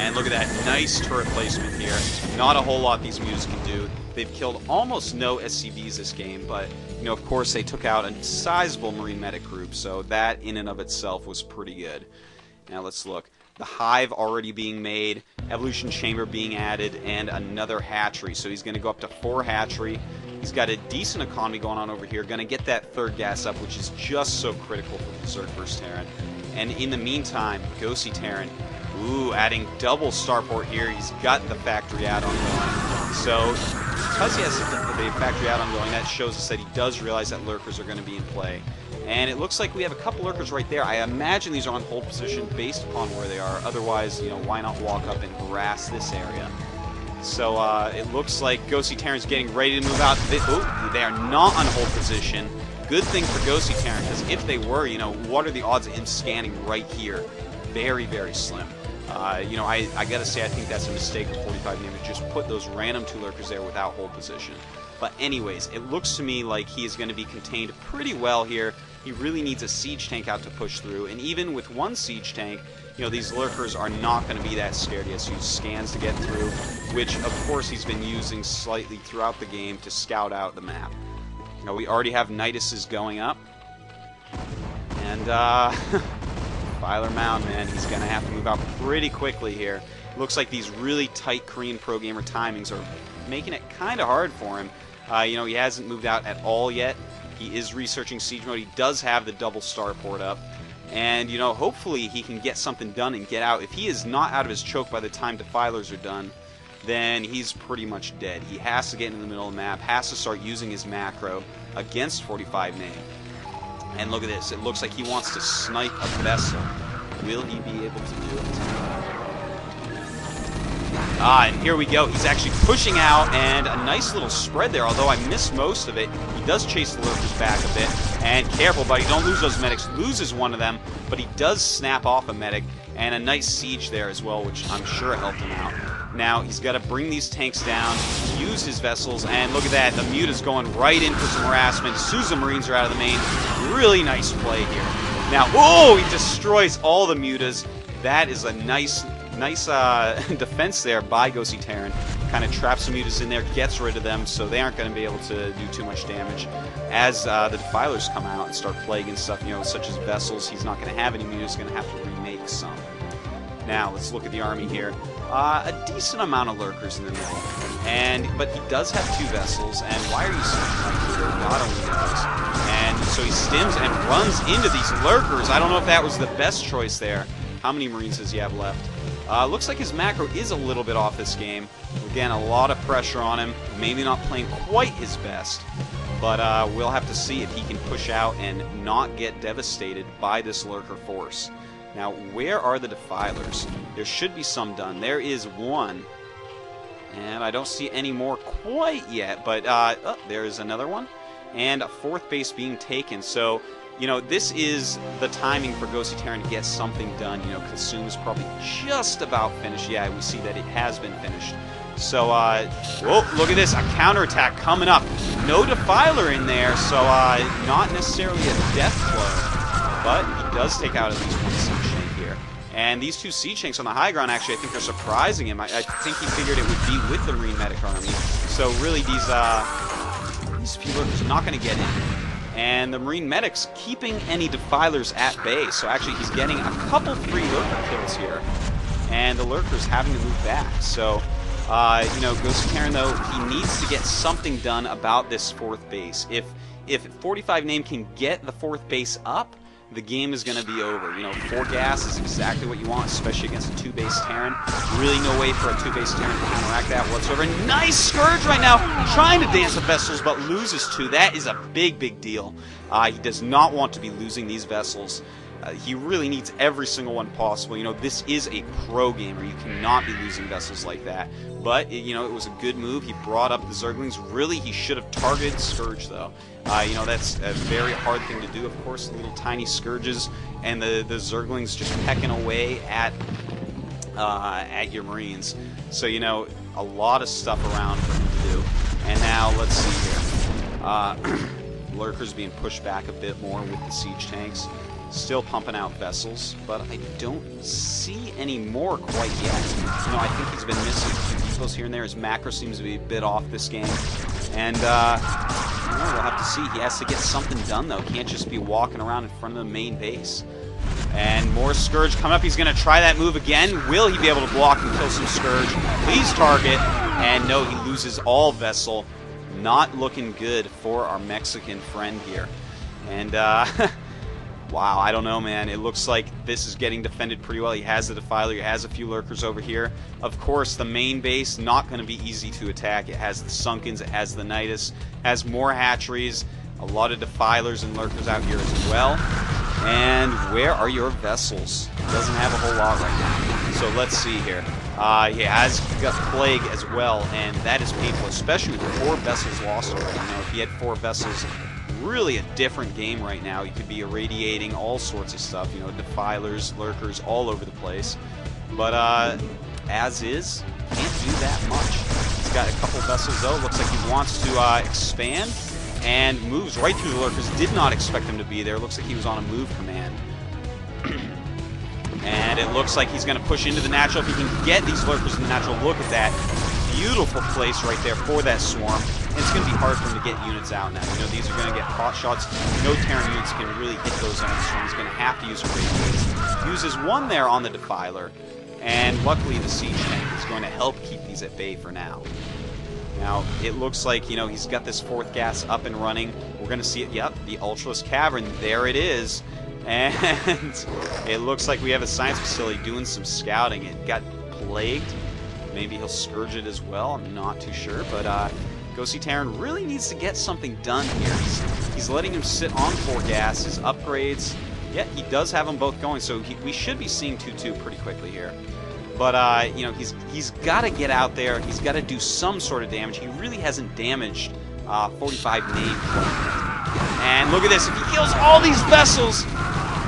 And look at that, nice turret placement here. Not a whole lot these mutas can do. They've killed almost no SCVs this game, but, you know, of course they took out a sizable Marine medic group, so that in and of itself was pretty good. Now let's look. The hive already being made, evolution chamber being added, and another hatchery. So he's going to go up to 4 hatchery. He's got a decent economy going on over here. Going to get that 3rd gas up, which is just so critical for the Zerg versus Terran. And in the meantime, GosI Terran, adding double starport here. He's got the factory add-on going. So because he has the factory add-on going, that shows us that he does realize that lurkers are going to be in play. And it looks like we have a couple lurkers right there. I imagine these are on hold position based upon where they are. Otherwise, you know, why not walk up and harass this area? So it looks like GosI Terran's getting ready to move out. They are not on hold position. Good thing for GosI Terran, because if they were, you know, what are the odds of him scanning right here? Very, very slim. You know, I gotta say, I think that's a mistake of 45 name to just put those random 2 lurkers there without hold position. But anyways, it looks to me like he is going to be contained pretty well here. He really needs a siege tank out to push through, and even with 1 siege tank, you know, these lurkers are not going to be that scared. He has to use scans to get through, which of course he's been using slightly throughout the game to scout out the map. Now we already have Nidus's going up, and Filer Mound, man, he's going to have to move out pretty quickly here. Looks like these really tight Korean pro gamer timings are making it kind of hard for him. You know, he hasn't moved out at all yet. He is researching siege mode. He does have the double starport up. And, you know, hopefully he can get something done and get out. If he is not out of his choke by the time defilers are done, then he's pretty much dead. He has to get in the middle of the map, has to start using his macro against 45 name. And look at this. It looks like he wants to snipe a vessel. Will he be able to do it? And here we go. He's actually pushing out, and a nice little spread there, although I missed most of it. He does chase the lurkers back a bit. And careful, buddy, don't lose those medics. Loses one of them, but he does snap off a medic, and a nice siege there as well, which I'm sure helped him out. Now, he's got to bring these tanks down, use his vessels, and look at that. The muta's going right in for some harassment. As soon as the Marines are out of the main, really nice play here. Now, he destroys all the mutas. That is a nice defense there by GosI Terran. Kind of traps the mutas in there, gets rid of them, so they aren't going to be able to do too much damage. As the defilers come out and start plaguing stuff, you know, such as vessels, he's not going to have any mutas, he's going to have to remake some. Now, let's look at the army here. A decent amount of lurkers in the middle. But he does have 2 vessels, and why are you switching like here? God only knows. And so he stims and runs into these lurkers. I don't know if that was the best choice there. How many Marines does he have left? Looks like his macro is a little bit off this game. Again, a lot of pressure on him. Maybe not playing quite his best. But we'll have to see if he can push out and not get devastated by this lurker force. Now, where are the defilers? There should be some done. There is one. And I don't see any more quite yet. But there is another one. And a 4th base being taken. So, you know, this is the timing for GosI Terran to get something done. You know, Consume is probably just about finished. Yeah, we see that it has been finished. So, look at this. A counterattack coming up. No defiler in there, so not necessarily a death blow. But he does take out at least 1 siege tank here. And these 2 siege tanks on the high ground, actually, I think they're surprising him. I think he figured it would be with the Marine medic army. So, really, these few lurkers are not going to get in. And the Marine medic's keeping any defilers at bay. So actually he's getting a couple free lurker kills here. And the lurker's having to move back. So, you know, GosI Terran, though, he needs to get something done about this 4th base. If 45 name can get the 4th base up, the game is going to be over. You know, 4 gas is exactly what you want, especially against a 2-base Terran. Really no way for a 2-base Terran to counteract that whatsoever. Nice Scourge right now, trying to dance the vessels, but loses 2. That is a big, big deal. He does not want to be losing these vessels. He really needs every single one possible. You know, this is a pro gamer. You cannot be losing vessels like that. But, you know, it was a good move. He brought up the Zerglings. Really, he should have targeted Scourge, though. You know, that's a very hard thing to do, of course. Little tiny Scourges and the Zerglings just pecking away at your Marines. So, you know, a lot of stuff around for him to do. And now, let's see here. Lurkers being pushed back a bit more with the siege tanks. Still pumping out vessels, but I don't see any more quite yet. You know, I think he's been missing a few depots here and there. His macro seems to be a bit off this game. And, you know, we'll have to see. He has to get something done, though. Can't just be walking around in front of the main base. And more Scourge coming up. He's going to try that move again. Will he be able to block and kill some Scourge? Please target. And no, he loses all vessel. Not looking good for our Mexican friend here. And, wow, I don't know, man. It looks like this is getting defended pretty well. He has the Defiler. He has a few Lurkers over here. Of course, the main base, not going to be easy to attack. It has the Sunkens. It has the Nidus. Has more hatcheries. A lot of Defilers and Lurkers out here as well. And where are your vessels? Doesn't have a whole lot right now. So let's see here. He has got Plague as well, and that is painful, especially with 4 vessels lost already. You know, if he had 4 vessels, really a different game right now. You could be irradiating all sorts of stuff, you know, Defilers, Lurkers, all over the place. But as is, can't do that much. He's got a couple vessels though. Looks like he wants to expand and moves right through the Lurkers. Did not expect him to be there. Looks like he was on a move command. And it looks like he's going to push into the natural. If he can get these Lurkers in the natural, look at that. Beautiful place right there for that swarm. And it's going to be hard for him to get units out now. You know, these are going to get pot shots. No Terran units can really hit those on the swarm. He's going to have to use a radius. Uses one there on the Defiler. And luckily the siege tank is going to help keep these at bay for now. Now, it looks like, you know, he's got this 4th gas up and running. We're going to see it. Yep, the Ultralisk Cavern. There it is. And it looks like we have a science facility doing some scouting. It got plagued. Maybe he'll Scourge it as well. I'm not too sure. But GosI Terran really needs to get something done here. He's letting him sit on 4 gas. His upgrades, yeah, he does have them both going. So we should be seeing 2-2 pretty quickly here. But, you know, he's got to get out there. He's got to do some sort of damage. He really hasn't damaged 45 name. And look at this. If he kills all these vessels...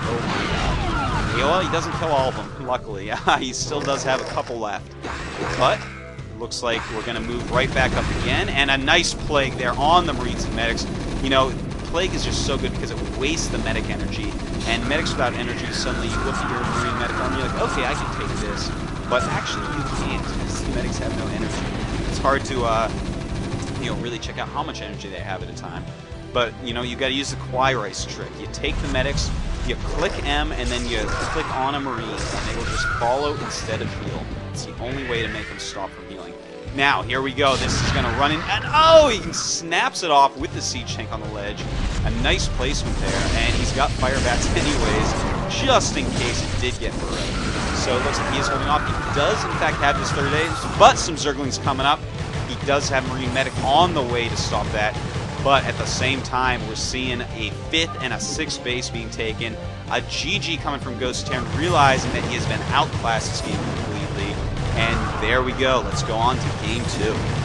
Oh my god. Well, he doesn't kill all of them, luckily. He still does have a couple left. But it looks like we're going to move right back up again. And a nice Plague there on the Marines and Medics. You know, Plague is just so good because it wastes the medic energy. And medics without energy, suddenly you look at your Marine medic army, you're like, okay, I can take this. But actually you can't because the medics have no energy. It's hard to, you know, really check out how much energy they have at a time. But, you know, you got to use the Quirice trick. You take the medics, you click M, and then you click on a Marine, and they will just follow instead of heal. It's the only way to make them stop from healing. Now, here we go. This is going to run in, and oh, he snaps it off with the siege tank on the ledge. A nice placement there, and he's got fire bats anyways, just in case it did get burrowed. So it looks like he is holding off. He does, in fact, have his 3rd ace, but some Zerglings coming up. He does have Marine Medic on the way to stop that. But at the same time, we're seeing a 5th and a 6th base being taken. A GG coming from GosI Terran, realizing that he has been outclassed this game completely. And there we go. Let's go on to game 2.